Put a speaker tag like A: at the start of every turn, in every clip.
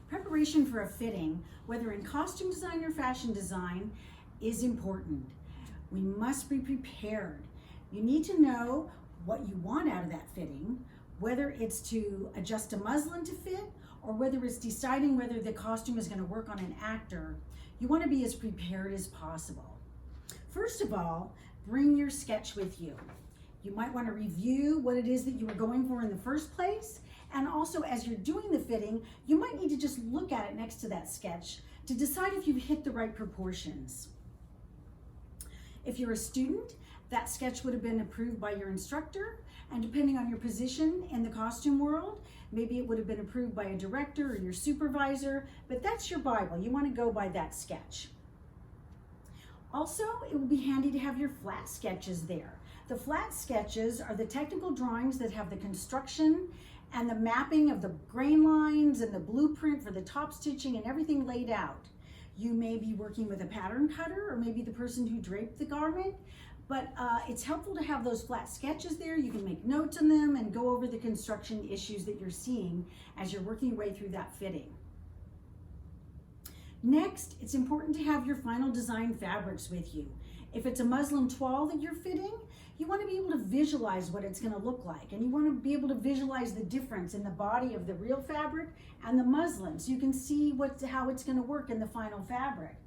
A: Preparation for a fitting, whether in costume design or fashion design, is important. We must be prepared. You need to know what you want out of that fitting, whether it's to adjust a muslin to fit or whether it's deciding whether the costume is going to work on an actor. You want to be as prepared as possible. First of all, bring your sketch with you. You might want to review what it is that you were going for in the first place, and also as you're doing the fitting, you might need to just look at it next to that sketch to decide if you've hit the right proportions. If you're a student, that sketch would have been approved by your instructor, and depending on your position in the costume world, maybe it would have been approved by a director or your supervisor, but that's your Bible. You want to go by that sketch. Also, it will be handy to have your flat sketches there. The flat sketches are the technical drawings that have the construction and the mapping of the grain lines and the blueprint for the top stitching and everything laid out. You may be working with a pattern cutter or maybe the person who draped the garment, but it's helpful to have those flat sketches there. You can make notes on them and go over the construction issues that you're seeing as you're working your way through that fitting. Next, it's important to have your final design fabrics with you. If it's a muslin toile that you're fitting, you want to be able to visualize what it's going to look like, and you want to be able to visualize the difference in the body of the real fabric and the muslin so you can see how it's going to work in the final fabric.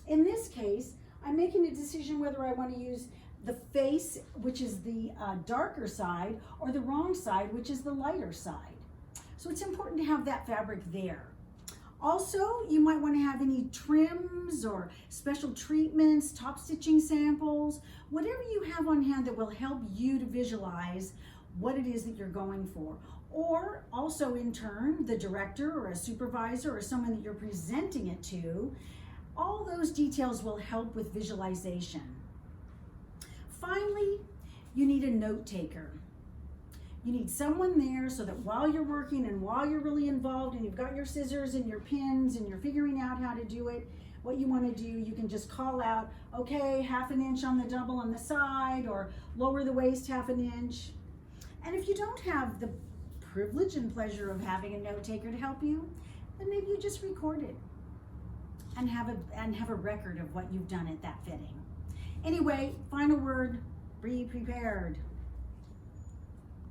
A: In this case, I'm making a decision whether I want to use the face, which is the darker side, or the wrong side, which is the lighter side. So it's important to have that fabric there. Also, you might want to have any trims or special treatments, top stitching samples, whatever you have on hand that will help you to visualize what it is that you're going for. Or also in turn, the director or a supervisor or someone that you're presenting it to, all those details will help with visualization. Finally, you need a note taker. You need someone there so that while you're working and while you're really involved and you've got your scissors and your pins and you're figuring out how to do it, what you want to do, you can just call out, okay, 1/2 inch on the double on the side, or lower the waist 1/2 inch. And if you don't have the privilege and pleasure of having a note taker to help you, then maybe you just record it and have a record of what you've done at that fitting. Anyway, final word, be prepared.